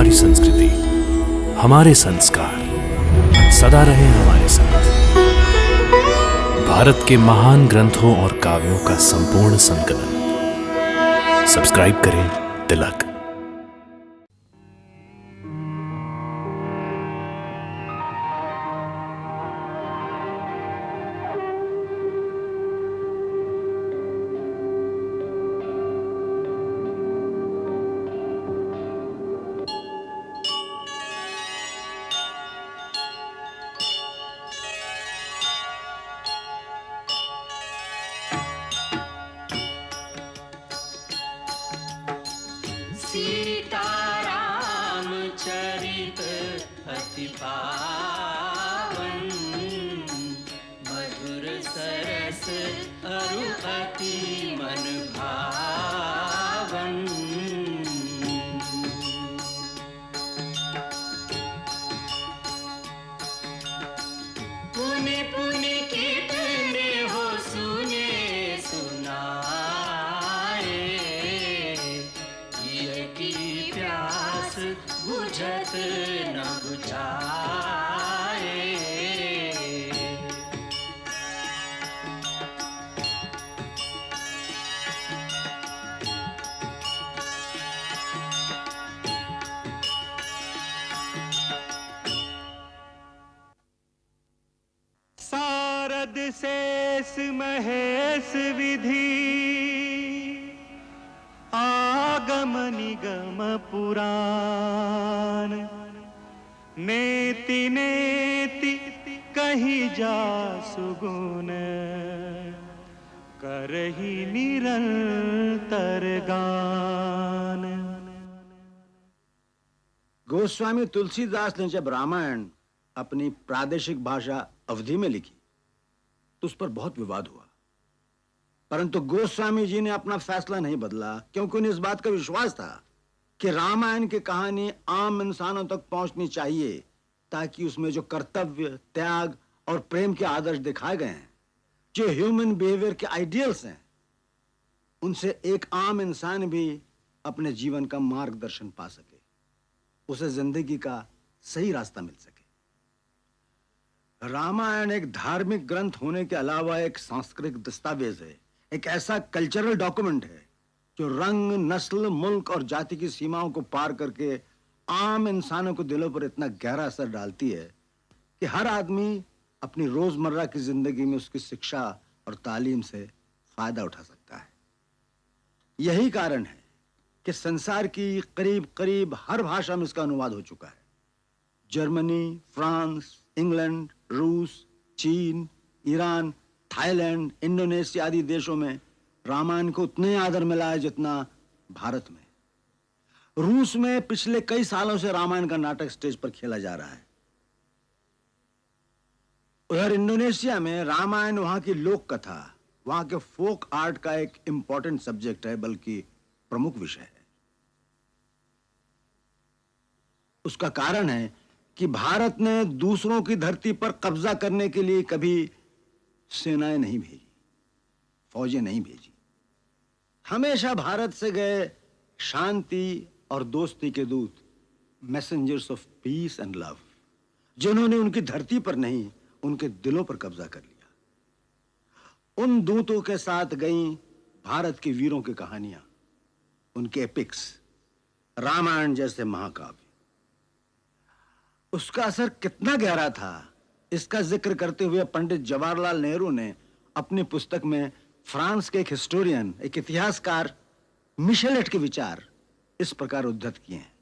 हमारी संस्कृति, हमारे संस्कार सदा रहे हमारे साथ। भारत के महान ग्रंथों और काव्यों का संपूर्ण संकलन। सब्सक्राइब करें तिलक। सीताराम चरित अति पावन, मधुर सरस अरु अति मन भावन। पुनि पुनि कितने हो सुने सुनाए, ये की प्यास बुझत न बुझाए। सारद शेष महेश विधि, आगम निगम पुराण। नेति नेति कही जा सुगुन, करही निरंतर गान। गोस्वामी तुलसीदास ने जब रामायण अपनी प्रादेशिक भाषा अवधी में लिखी तो उस पर बहुत विवाद हुआ, परंतु गोस्वामी जी ने अपना फैसला नहीं बदला, क्योंकि उन्हें इस बात का विश्वास था कि रामायण की कहानी आम इंसानों तक पहुंचनी चाहिए, ताकि उसमें जो कर्तव्य, त्याग और प्रेम के आदर्श दिखाए गए हैं, जो ह्यूमन बिहेवियर के आइडियल्स हैं, उनसे एक आम इंसान भी अपने जीवन का मार्गदर्शन पा सके, उसे जिंदगी का सही रास्ता मिल सके। रामायण एक धार्मिक ग्रंथ होने के अलावा एक सांस्कृतिक दस्तावेज है, एक ऐसा कल्चरल डॉक्यूमेंट है जो रंग, नस्ल, मुल्क और जाति की सीमाओं को पार करके आम इंसानों के दिलों पर इतना गहरा असर डालती है कि हर आदमी अपनी रोजमर्रा की जिंदगी में उसकी शिक्षा और तालीम से फायदा उठा सकता है। यही कारण है कि संसार की करीब करीब हर भाषा में इसका अनुवाद हो चुका है। जर्मनी, फ्रांस, इंग्लैंड, रूस, चीन, ईरान, थाईलैंड, इंडोनेशिया आदि देशों में रामायण को उतने आदर मिला है जितना भारत में। रूस में पिछले कई सालों से रामायण का नाटक स्टेज पर खेला जा रहा है। उधर इंडोनेशिया में रामायण वहां की लोक कथा, वहां के फोक आर्ट का एक इंपॉर्टेंट सब्जेक्ट है, बल्कि प्रमुख विषय है। उसका कारण है कि भारत ने दूसरों की धरती पर कब्जा करने के लिए कभी सेनाएं नहीं भेजी, फौजें नहीं भेजी। हमेशा भारत से गए शांति और दोस्ती के दूत, messengers of peace and love, जिन्होंने उनकी धरती पर नहीं, उनके दिलों पर कब्जा कर लिया। उन दूतों के साथ गई भारत के वीरों की कहानियां, उनके एपिक्स, रामायण जैसे महाकाव्य। उसका असर कितना गहरा था, इसका जिक्र करते हुए पंडित जवाहरलाल नेहरू ने अपनी पुस्तक में फ्रांस के एक हिस्टोरियन, एक इतिहासकार मिशेलेट के विचार इस प्रकार उद्धृत किए हैं।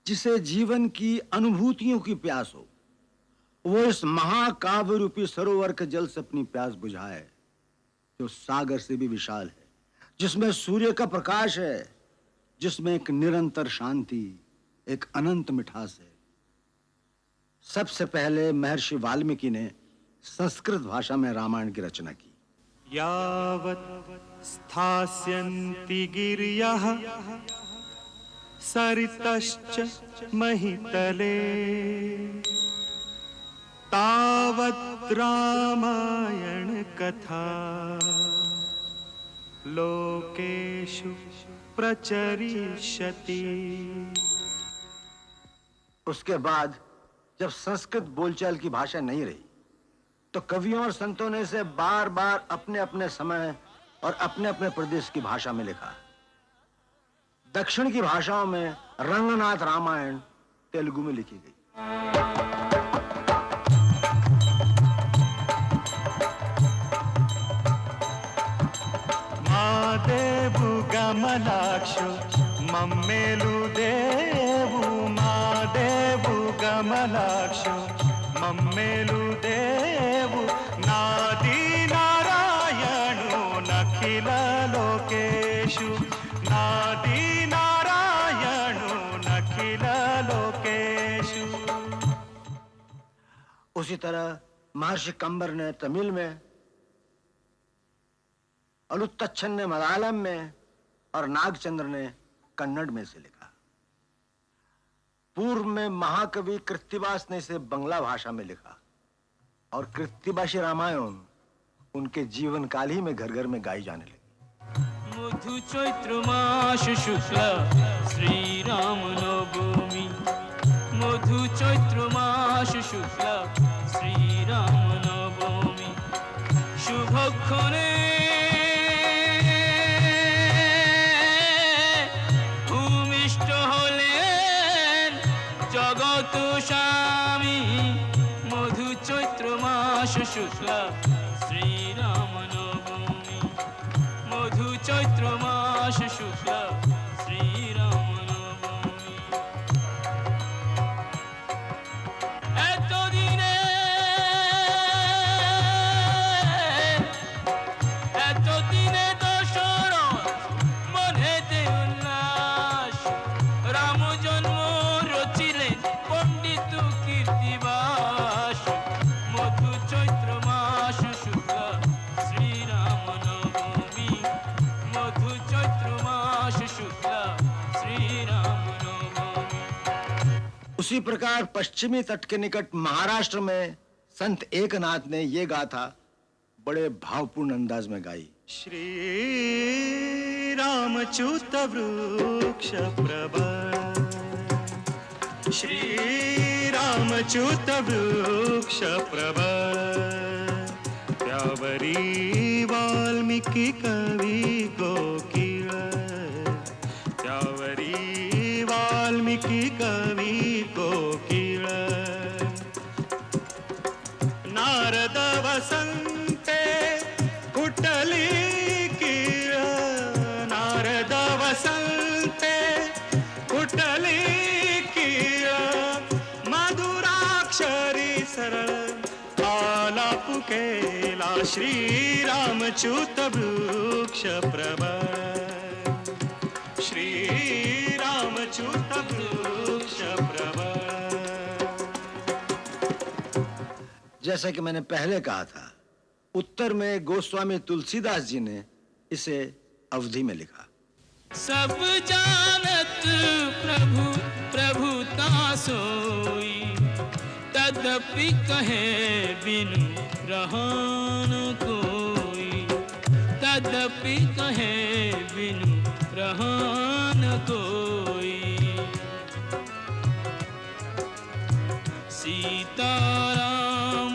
जिसे जीवन की अनुभूतियों की प्यास हो, वो इस महाकाव्य रूपी सरोवर के जल से अपनी प्यास बुझाए, जो सागर से भी विशाल है, जिसमें सूर्य का प्रकाश है, जिसमें एक निरंतर शांति, एक अनंत मिठास है। सबसे पहले महर्षि वाल्मीकि ने संस्कृत भाषा में रामायण की रचना की। यावत् स्थास्यन्ति गिर्यः सरितश्च महितले, तावत् रामायण कथा लोकेषु प्रचरिष्यति। उसके बाद जब संस्कृत बोलचाल की भाषा नहीं रही तो कवियों और संतों ने इसे बार बार अपने अपने समय और अपने अपने प्रदेश की भाषा में लिखा। दक्षिण की भाषाओं में रंगनाथ रामायण तेलुगु में लिखी गई। मादेवु गमलाक्षु मम्मेलु देवु, मादेवु गमलाक्षु मम्मेलु देवु, नादी नारायणु नखिल लोकेषु, नादी नारायणु नखिल लोकेषु। उसी तरह महर्षि कंबर ने तमिल में, अलुत्तच्छन ने मलयालम में और नागचंद्र ने कन्नड़ में से लिखा। पूर्व में महाकवि कृत्तिवास ने इसे बंगला भाषा में लिखा और कृत्तिवासी रामायण उनके जीवन काल ही में घर घर में गाई जाने लगी। मधु चैत्र मास शुक्ला श्री राम नवमी, मधु चैत्र मास शुक्ला श्री राम नवमी, शुभक्षणे भूमिष्ठ हलेन जगत स्वामी, मधु चैत्र मास शुक्ला श्री राम नवमी, मधु चैत्र मास शुक्ला श्री राम नवमी। এতদিনে দশরথ মনেতে উল্লাস, রাম জন্ম রচিলেন পণ্ডিত কীর্তিবাস, মধু চৈত্র মাস শুক্লা শ্রী রাম নবমী, মধু চৈত্র মাস শুক্লা শ্রী রাম নবমী। उसी प्रकार पश्चिमी तट के निकट महाराष्ट्र में संत एकनाथ ने ये गाथा बड़े भावपूर्ण अंदाज में गाई। श्री रामच्युत वृक्ष प्रवर, श्री रामच्युत वृक्ष प्रवर, त्यावरी वाल्मीकि कवि कोकिल, त्यावरी वाल्मीकि कवि कोकिल, नारद वसंते कुटली कीळ, नारद वसंते कुटली कीळ, मधुराक्षरी सरळ आलाप केला, श्री रामच्युत वृक्ष प्रवर, श्री रामच्युत वृक्ष प्रवर। जैसा कि मैंने पहले कहा था, उत्तर में गोस्वामी तुलसीदास जी ने इसे अवधि में लिखा। सब जानत प्रभु प्रभुता सोई, तदपि कहे बिनु रहन कोई, तदपि कहे बिनु रहन कोई। सीताराम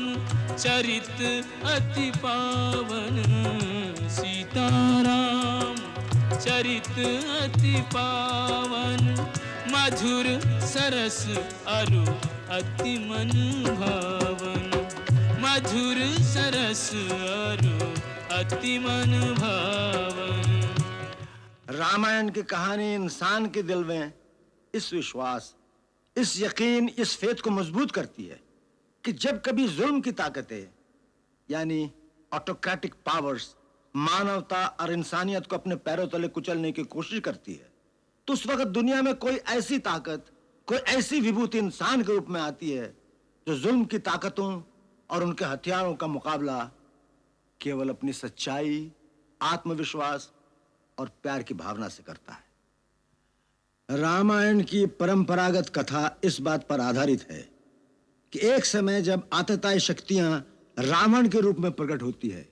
चरित अति पावन, सीताराम चरित अति पावन, मधुर सरस अरु अति मन भावन, मधुर सरस अरु अति मन भावन। रामायण की कहानी इंसान के दिल में इस विश्वास, इस यकीन, इस फेथ को मजबूत करती है कि जब कभी जुल्म की ताकतें यानी ऑटोक्रेटिक पावर्स मानवता और इंसानियत को अपने पैरों तले कुचलने की कोशिश करती है, तो उस वक्त दुनिया में कोई ऐसी ताकत, कोई ऐसी विभूति इंसान के रूप में आती है जो जुल्म की ताकतों और उनके हथियारों का मुकाबला केवल अपनी सच्चाई, आत्मविश्वास और प्यार की भावना से करता है। रामायण की परंपरागत कथा इस बात पर आधारित है कि एक समय जब आतताई शक्तियां रावण के रूप में प्रकट होती है,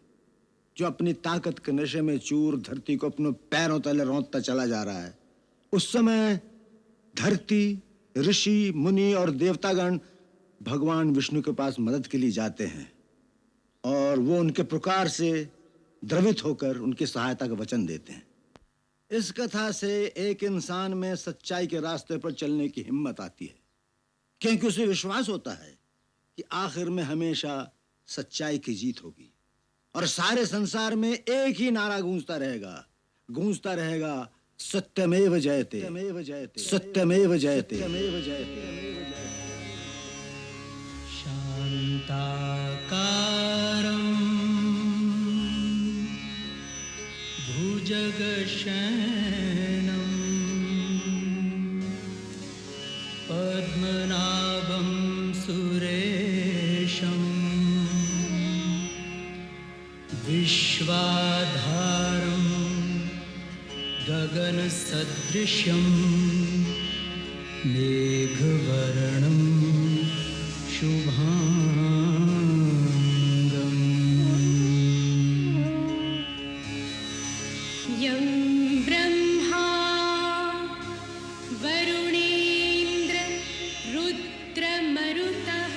जो अपनी ताकत के नशे में चूर धरती को अपने पैरों तले रौंदता चला जा रहा है, उस समय धरती, ऋषि, मुनि और देवतागण भगवान विष्णु के पास मदद के लिए जाते हैं और वो उनके पुकार से द्रवित होकर उनकी सहायता का वचन देते हैं। इस कथा से एक इंसान में सच्चाई के रास्ते पर चलने की हिम्मत आती है, क्योंकि उसे विश्वास होता है कि आखिर में हमेशा सच्चाई की जीत होगी और सारे संसार में एक ही नारा गूंजता रहेगा, सत्यमेव जयते, सत्यमेव जयते, सत्यमेव जयते, सत्यमेव जयते। शान्ताकारं भुजगशयनं पद्मनाभं सुरेशं विश्वाधारं गगनसदृशं मेघवर्णं शुभांगम्। यं ब्रह्मा वरुणेन्द्र रुद्रमरुतः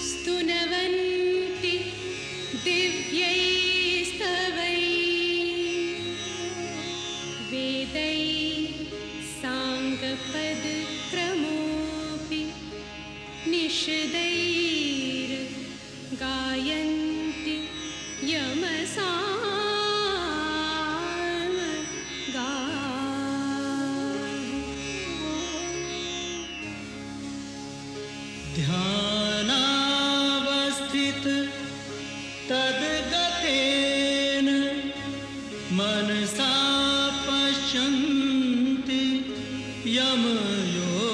स्तुनवन्ति दिव्यैस्तवैः वेदैः साङ्गपदक्रमोऽपि निषदैर्गायन्ति ध्यानावस्थित तद्गतेन मनसा पश्यन्ति यमयोगिनो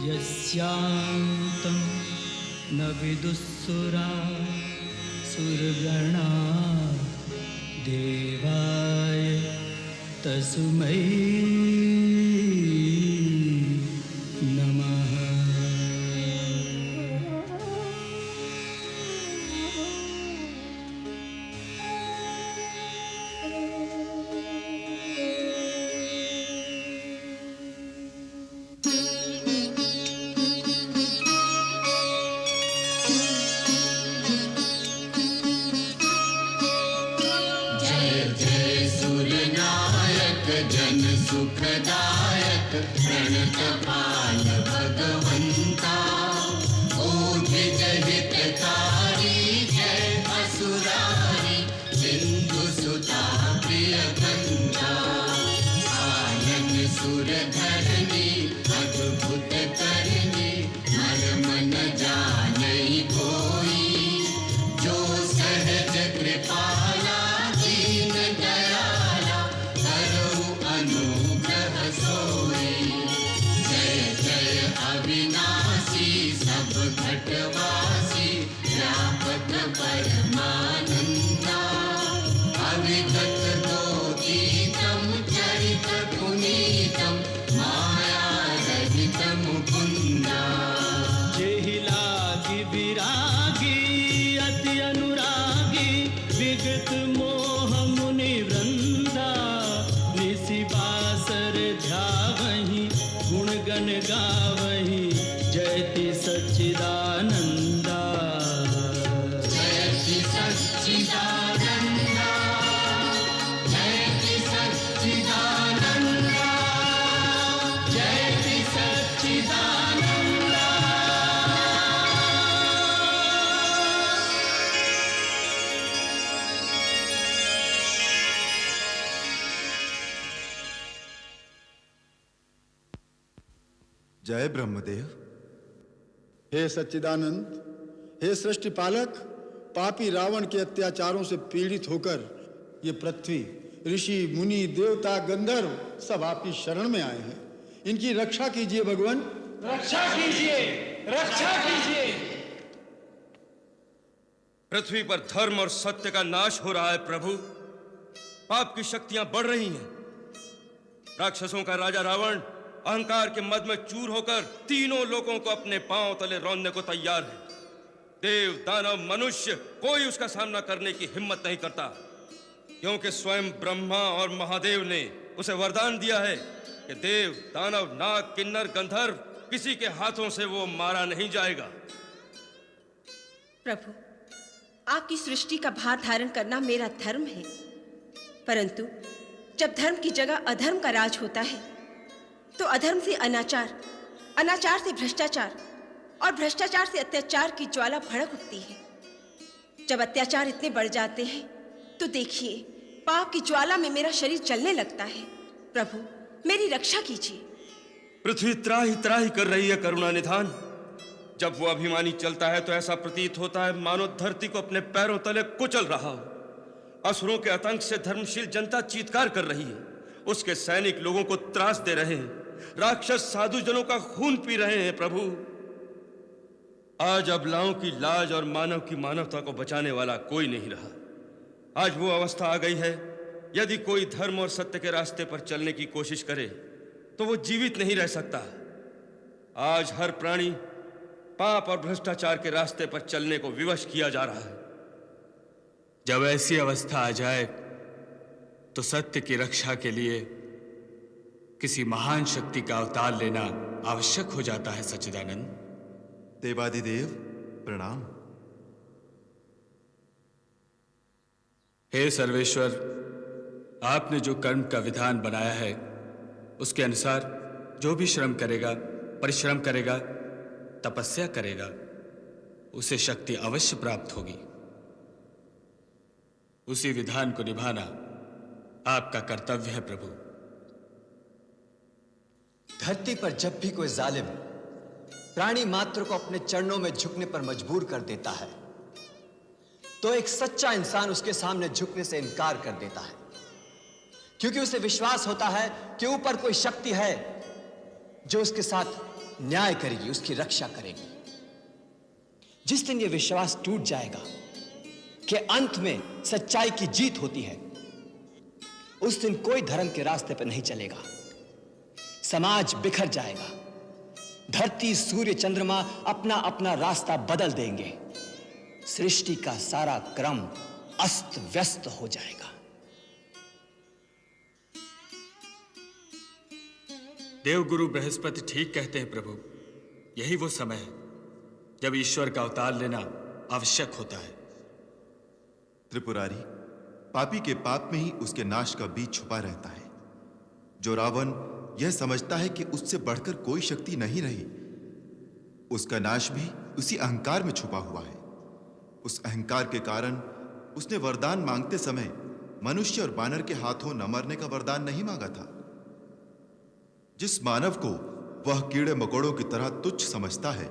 यस्यान्तं न विदुःसुरा सुरगणा देवाय तस्मै नमः। जन सुखदायक प्रणतपाल भगवंता ओधिज हितकारी जय असुरारी सिंधु सुता प्रिय कंता आनंद सुर धरणी अद्भुत करनी मर्म न जानई कोई जो सहज कृपाला दीन दयाला अनुग्रह सोई जय जय अविनाशी सब घटवासी व्यापक परमानंदा अविगत दोतीतम चरित पुनीतम माया रहित मुकुंदा। जेहि लागी विरागी अति अनुरागी विगत मोह मुनि वृंदा निसि बासर ध्यावहि गुण गण गावहि जयति सच्चिदानंदा। जयति सच्चिदानंदा जयति सच्चिदानंदा जयति सच्चिदानंदा। जय ब्रह्मदेव। हे सच्चिदानंद, हे सृष्टि पालक, पापी रावण के अत्याचारों से पीड़ित होकर ये पृथ्वी, ऋषि, मुनि, देवता, गंधर्व सब आपकी शरण में आए हैं। इनकी रक्षा कीजिए भगवान, रक्षा कीजिए, रक्षा कीजिए। पृथ्वी पर धर्म और सत्य का नाश हो रहा है प्रभु। पाप की शक्तियां बढ़ रही हैं। राक्षसों का राजा रावण अहंकार के मद में चूर होकर तीनों लोगों को अपने पांव तले रौंदने को तैयार है। देव, दानव, मनुष्य कोई उसका सामना करने की हिम्मत नहीं करता, क्योंकि स्वयं ब्रह्मा और महादेव ने उसे वरदान दिया है कि देव, दानव, नाग, किन्नर, गंधर्व किसी के हाथों से वो मारा नहीं जाएगा। प्रभु, आपकी सृष्टि का भार धारण करना मेरा धर्म है, परंतु जब धर्म की जगह अधर्म का राज होता है तो अधर्म से अनाचार, अनाचार से भ्रष्टाचार और भ्रष्टाचार से अत्याचार की ज्वाला भड़क उठती है। जब अत्याचार इतने बढ़ जाते हैं तो देखिए, पाप की ज्वाला में मेरा शरीर जलने लगता है। प्रभु, मेरी रक्षा कीजिए। पृथ्वी त्राही त्राही कर रही है करुणा निधान। जब वो अभिमानी चलता है तो ऐसा प्रतीत होता है मानो धरती को अपने पैरों तले कुचल रहा हो। असुरों के आतंक से धर्मशील जनता चीत्कार कर रही है, उसके सैनिक लोगों को त्रास दे रहे हैं, राक्षस साधु जनों का खून पी रहे हैं। प्रभु, आज अबलाओं की लाज और मानव की मानवता को बचाने वाला कोई नहीं रहा। आज वो अवस्था आ गई है, यदि कोई धर्म और सत्य के रास्ते पर चलने की कोशिश करे तो वो जीवित नहीं रह सकता। आज हर प्राणी पाप और भ्रष्टाचार के रास्ते पर चलने को विवश किया जा रहा है। जब ऐसी अवस्था आ जाए तो सत्य की रक्षा के लिए किसी महान शक्ति का अवतार लेना आवश्यक हो जाता है। सच्चिदानंद। देवादिदेव प्रणाम। हे सर्वेश्वर, आपने जो कर्म का विधान बनाया है उसके अनुसार जो भी श्रम करेगा, परिश्रम करेगा, तपस्या करेगा, उसे शक्ति अवश्य प्राप्त होगी। उसी विधान को निभाना आपका कर्तव्य है। प्रभु, धरती पर जब भी कोई जालिम प्राणी मात्र को अपने चरणों में झुकने पर मजबूर कर देता है तो एक सच्चा इंसान उसके सामने झुकने से इनकार कर देता है, क्योंकि उसे विश्वास होता है कि ऊपर कोई शक्ति है जो उसके साथ न्याय करेगी, उसकी रक्षा करेगी। जिस दिन यह विश्वास टूट जाएगा कि अंत में सच्चाई की जीत होती है, उस दिन कोई धर्म के रास्ते पर नहीं चलेगा। समाज बिखर जाएगा, धरती, सूर्य, चंद्रमा अपना अपना रास्ता बदल देंगे, सृष्टि का सारा क्रम अस्त व्यस्त हो जाएगा। देवगुरु बृहस्पति ठीक कहते हैं प्रभु। यही वो समय है जब ईश्वर का अवतार लेना आवश्यक होता है। त्रिपुरारी, पापी के पाप में ही उसके नाश का बीज छुपा रहता है। जो रावण यह समझता है कि उससे बढ़कर कोई शक्ति नहीं रही, उसका नाश भी उसी अहंकार में छुपा हुआ है। उस अहंकार के कारण उसने वरदान मांगते समय मनुष्य और बानर के हाथों न मरने का वरदान नहीं मांगा था। जिस मानव को वह कीड़े मकोड़ों की तरह तुच्छ समझता है,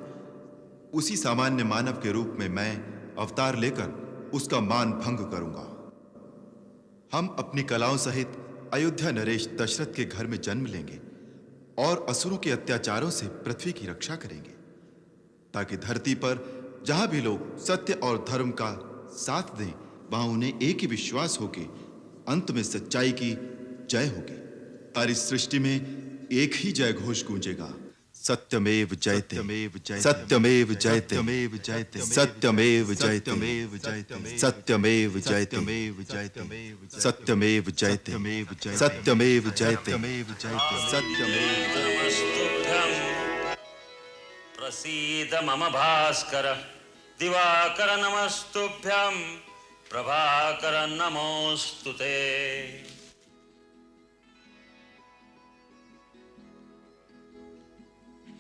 उसी सामान्य मानव के रूप में मैं अवतार लेकर उसका मान भंग करूंगा। हम अपनी कलाओं सहित अयोध्या नरेश दशरथ के घर में जन्म लेंगे और असुरों के अत्याचारों से पृथ्वी की रक्षा करेंगे, ताकि धरती पर जहां भी लोग सत्य और धर्म का साथ दें, वहां उन्हें एक ही विश्वास हो कि अंत में सच्चाई की जय होगी। सारी सृष्टि में एक ही जय घोष गूंजेगा, सत्यमेव जयते, सत्यमेव जयते, सत्यमेव जयते, सत्यमेव जयते, सत्यमेव जयते, सत्यमेव जयते, सत्यमेव जयते। प्रसीद मम भास्कर दिवाकर नमस्तुभ्यं प्रभाकर नमोस्तुते।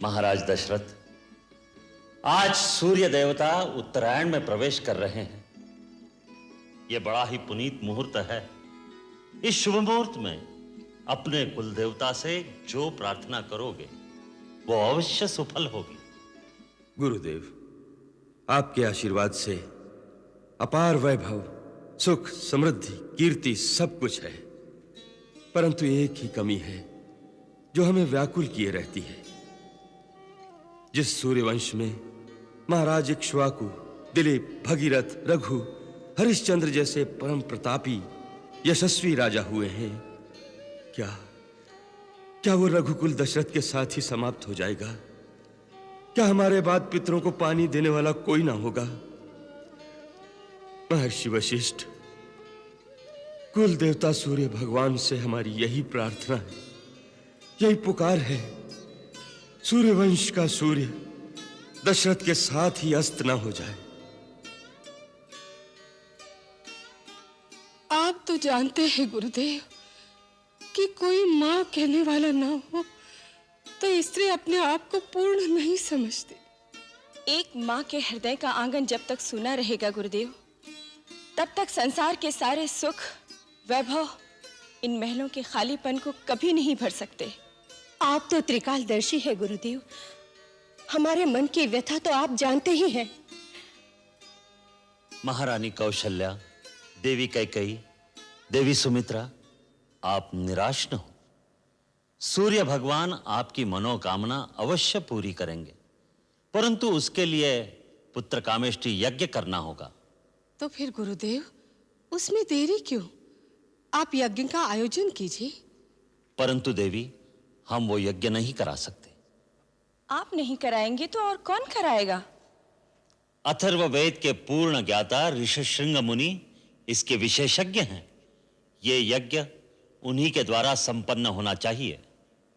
महाराज दशरथ, आज सूर्य देवता उत्तरायण में प्रवेश कर रहे हैं। यह बड़ा ही पुनीत मुहूर्त है। इस शुभ मुहूर्त में अपने कुल देवता से जो प्रार्थना करोगे वो अवश्य सफल होगी। गुरुदेव, आपके आशीर्वाद से अपार वैभव, सुख, समृद्धि, कीर्ति सब कुछ है, परंतु एक ही कमी है जो हमें व्याकुल किए रहती है। जिस सूर्यवंश में महाराज इक्ष्वाकु, दिलीप, भगीरथ, रघु, हरिश्चंद्र जैसे परम प्रतापी यशस्वी राजा हुए हैं, क्या वो रघुकुल दशरथ के साथ ही समाप्त हो जाएगा? क्या हमारे बाद पितरों को पानी देने वाला कोई ना होगा? महर्षि वशिष्ठ, कुल देवता सूर्य भगवान से हमारी यही प्रार्थना है, यही पुकार है। सूर्यवंश का सूर्य दशरथ के साथ ही अस्त ना हो जाए। आप तो जानते हैं गुरुदेव कि कोई माँ कहने वाला ना हो तो स्त्री अपने आप को पूर्ण नहीं समझती। एक माँ के हृदय का आंगन जब तक सूना रहेगा गुरुदेव, तब तक संसार के सारे सुख वैभव इन महलों के खालीपन को कभी नहीं भर सकते। आप तो त्रिकालदर्शी है गुरुदेव, हमारे मन की व्यथा तो आप जानते ही हैं। महारानी कौशल्या, देवी कैकेयी, देवी सुमित्रा, आप निराश न हो। सूर्य भगवान आपकी मनोकामना अवश्य पूरी करेंगे, परंतु उसके लिए पुत्र कामेष्टि यज्ञ करना होगा। तो फिर गुरुदेव उसमें देरी क्यों? आप यज्ञ का आयोजन कीजिए। परंतु देवी, हम वो यज्ञ नहीं करा सकते। आप नहीं कराएंगे तो और कौन कराएगा? अथर्ववेद के पूर्ण ज्ञाता ऋषशृंग मुनि इसके विशेषज्ञ हैं। ये यज्ञ उन्हीं के द्वारा संपन्न होना चाहिए।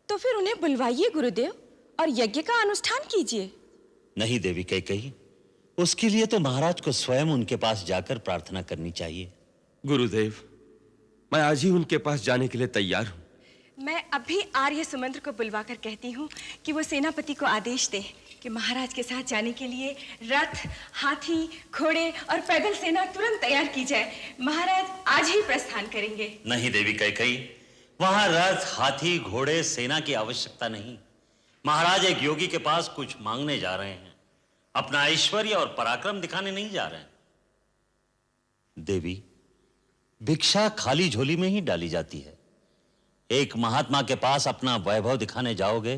तो फिर उन्हें बुलवाइए गुरुदेव और यज्ञ का अनुष्ठान कीजिए। नहीं देवी कैकेयी, उसके लिए तो महाराज को स्वयं उनके पास जाकर प्रार्थना करनी चाहिए। गुरुदेव, मैं आज ही उनके पास जाने के लिए तैयार हूं। मैं अभी आर्य सुमंत्र को बुलवाकर कहती हूँ कि वो सेनापति को आदेश दे कि महाराज के साथ जाने के लिए रथ, हाथी, घोड़े और पैदल सेना तुरंत तैयार की जाए। महाराज आज ही प्रस्थान करेंगे। नहीं देवी कैकेयी, वहां रथ, हाथी, घोड़े, सेना की आवश्यकता नहीं। महाराज एक योगी के पास कुछ मांगने जा रहे हैं, अपना ऐश्वर्य और पराक्रम दिखाने नहीं जा रहे हैं। देवी, भिक्षा खाली झोली में ही डाली जाती है। एक महात्मा के पास अपना वैभव दिखाने जाओगे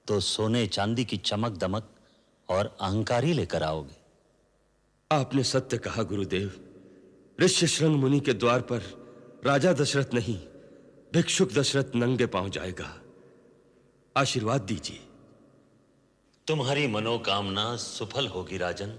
तो सोने चांदी की चमक दमक और अहंकार ही लेकर आओगे। आपने सत्य कहा गुरुदेव। ऋष्यशृंग मुनि के द्वार पर राजा दशरथ नहीं, भिक्षुक दशरथ नंगे पांव जाएगा। आशीर्वाद दीजिए। तुम्हारी मनोकामना सफल होगी राजन।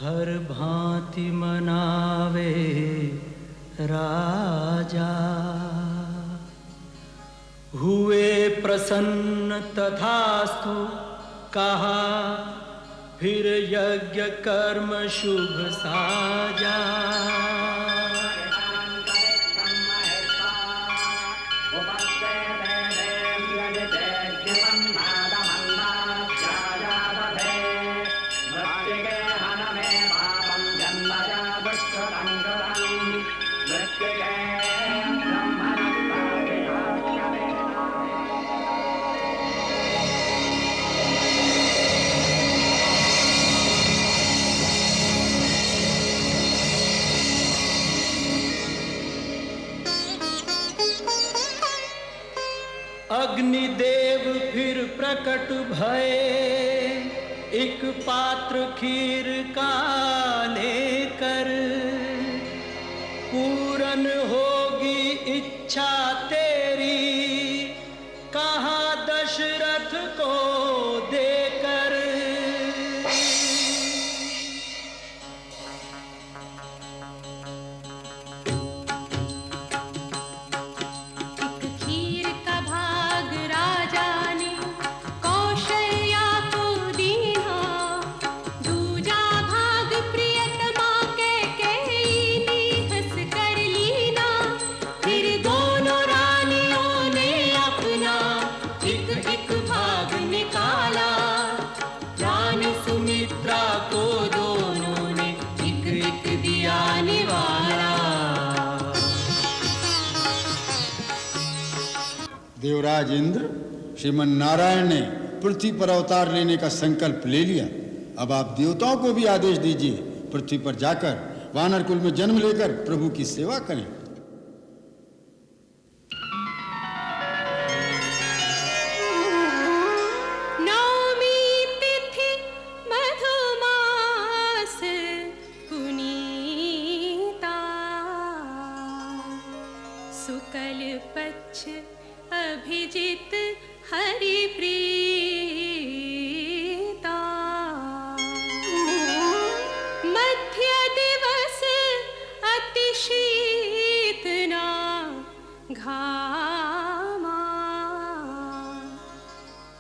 हर भांति मनावे राजा, हुए प्रसन्न तथास्तु कहा, फिर यज्ञ कर्म शुभ साजा। अग्निदेव फिर प्रकट भये, एक पात्र खीर का लेकर, पूरन होगी इच्छा तेरी, कहा दशरथ को देकर। देवराज इंद्र, श्रीमन नारायण ने पृथ्वी पर अवतार लेने का संकल्प ले लिया। अब आप देवताओं को भी आदेश दीजिए, पृथ्वी पर जाकर वानर कुल में जन्म लेकर प्रभु की सेवा करें। शुक्ल पक्ष अभिजित हरि प्रीता, मध्य दिवस अति शीतना घामा,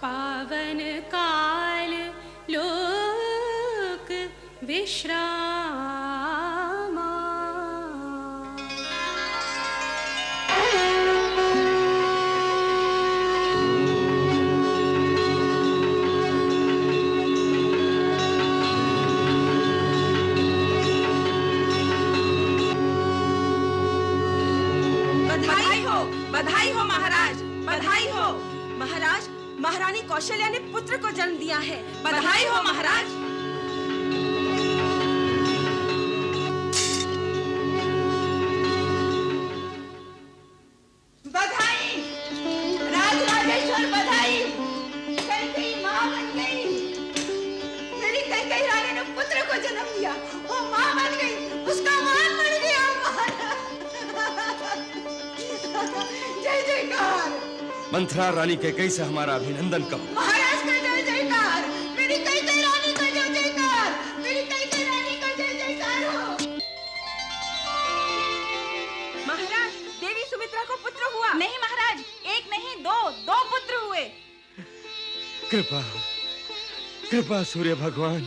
पावन काल लोक विश्राम। बधाई हो महाराज, बधाई हो महाराज। महारानी कौशल्या ने पुत्र को जन्म दिया है। बधाई हो महाराज। बधाई राजराजेश्वर, बधाई। कैकेयी मां बन गई। मेरी कैकेयी रानी ने पुत्र को जन्म दिया, वो मां बन गई, उसका मान बढ़ गया। जय जयकार। मंथरा रानी कैकेयी से हमारा अभिनंदन करो। महाराज का जय जयकार। मेरी कैकेयी रानी का जय जयकार। मेरी कैकेयी रानी का जय जयकार हो। महाराज, देवी सुमित्रा को पुत्र हुआ। नहीं महाराज, एक नहीं दो पुत्र हुए। कृपा कृपा सूर्य भगवान।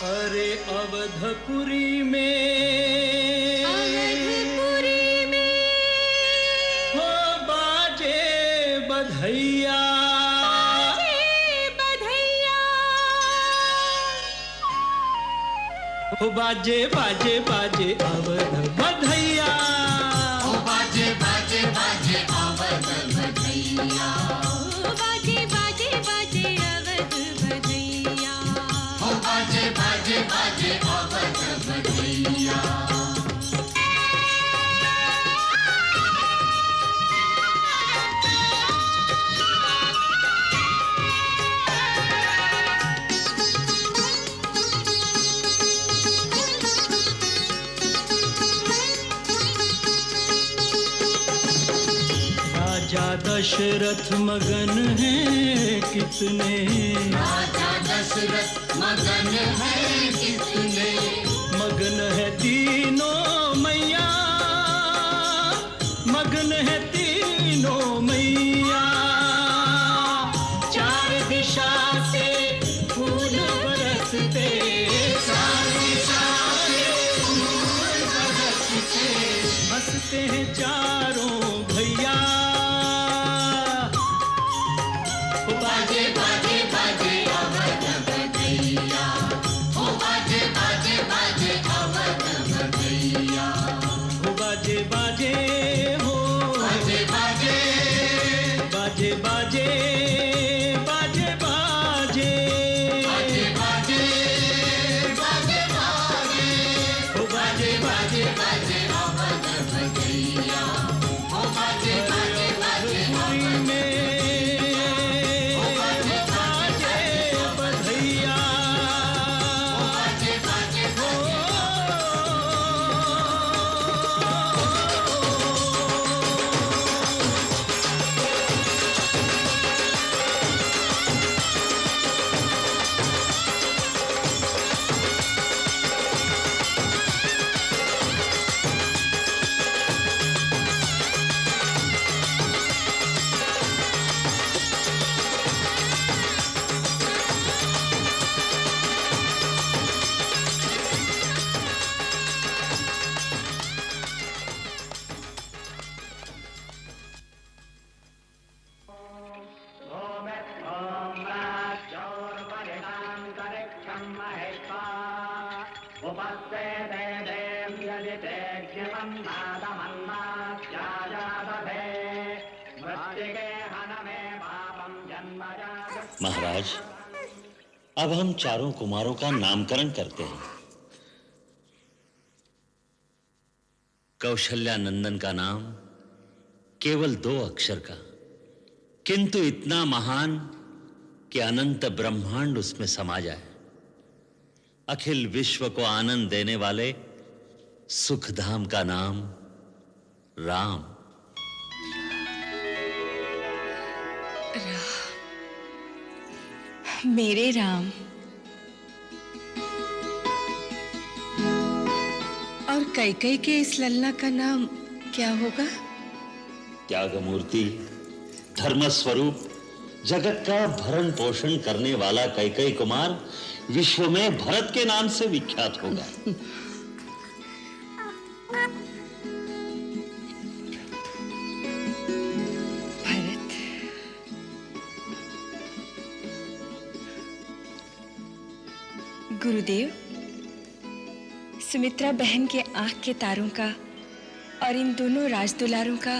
अरे अवधपुरी में हो बाजे बधैया, हो बाजे बाजे बाजे अवध बधैया, हो बाजे बाजे बाजे अवध बधैया, हो बाजे बाजे बाजे अवध बधैया, हो बाजे बाजे बाजे अवध बधैया। राजा दशरथ मगन है कितने, राजा दशरथ मगन है कितने, मगन है तीनों मैया, मगन है तीनों मैया। चार दिशा से फूल बरसते, चार दिशा से फूल बरसते, हंसते हैं चारों भैया। बाजे बाजे बाजे अवध बधैया, हो बाजे बाजे महाराज, अब हम चारों कुमारों का नामकरण करते हैं। कौशल्या नंदन का नाम केवल 2 अक्षर का, किंतु इतना महान कि अनंत ब्रह्मांड उसमें समा जाए। अखिल विश्व को आनंद देने वाले सुखधाम का नाम राम। मेरे राम। और कैकई के इस ललना का नाम क्या होगा? त्यागमूर्ति, धर्म स्वरूप, जगत का भरण पोषण करने वाला कैकई कुमार विश्व में भरत के नाम से विख्यात होगा। भरत। गुरुदेव, सुमित्रा बहन के आंख के तारों का और इन दोनों राजदुलारों का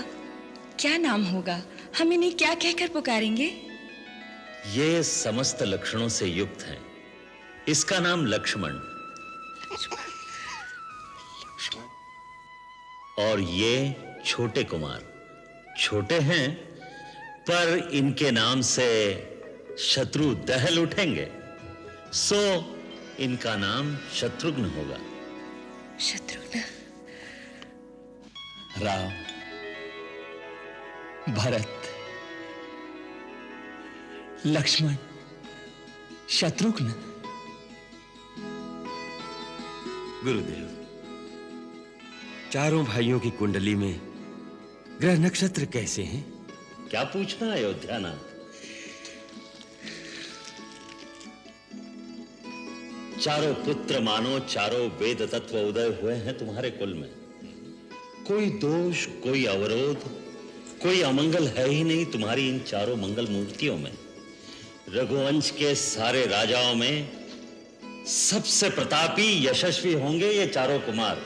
क्या नाम होगा? हम इन्हें क्या कहकर पुकारेंगे? ये समस्त लक्षणों से युक्त हैं। इसका नाम लक्ष्मण, और ये छोटे कुमार। छोटे हैं, पर इनके नाम से शत्रु दहल उठेंगे, सो इनका नाम शत्रुघ्न होगा। शत्रुघ्न। राम, भरत, लक्ष्मण, शत्रुघ्न। गुरुदेव, चारों भाइयों की कुंडली में ग्रह नक्षत्र कैसे हैं? क्या पूछना अयोध्यानाथ? चारों पुत्र मानो चारों वेद तत्व उदय हुए हैं तुम्हारे कुल में। कोई दोष, कोई अवरोध, कोई अमंगल है ही नहीं तुम्हारी इन चारों मंगल मूर्तियों में। रघुवंश के सारे राजाओं में सबसे प्रतापी, यशस्वी होंगे ये चारों कुमार।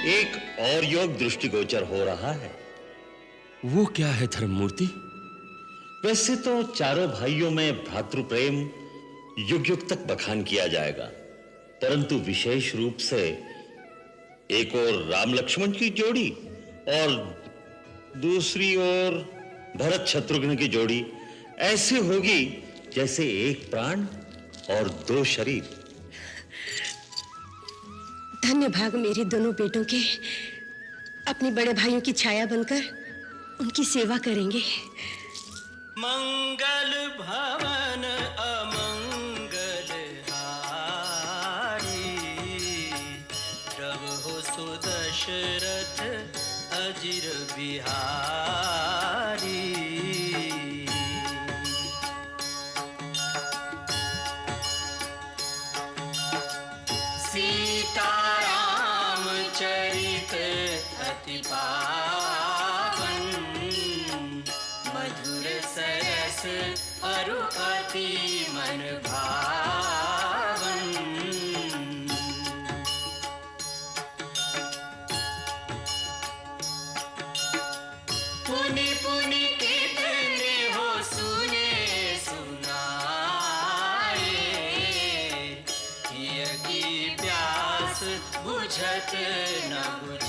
एक और योग दृष्टिगोचर हो रहा है। वो क्या है धर्ममूर्ति? वैसे तो चारों भाइयों में भ्रातृ प्रेम युग युग तक बखान किया जाएगा, परंतु विशेष रूप से एक और राम लक्ष्मण की जोड़ी और दूसरी ओर भरत शत्रुघ्न की जोड़ी ऐसी होगी जैसे एक प्राण और 2 शरीर। धन्य भाग मेरे दोनों बेटों के अपने बड़े भाइयों की छाया बनकर उनकी सेवा करेंगे। मंगल भवन अमंगल हारी, प्रभु सुदशरथ अजिर बिहारी। सीताराम चरित अति पावन, मधुर सरस अरु अति मन भावन। पुनि पुनि कितने हो सुने सुनाए, हिय की प्यास बुझत न बुझ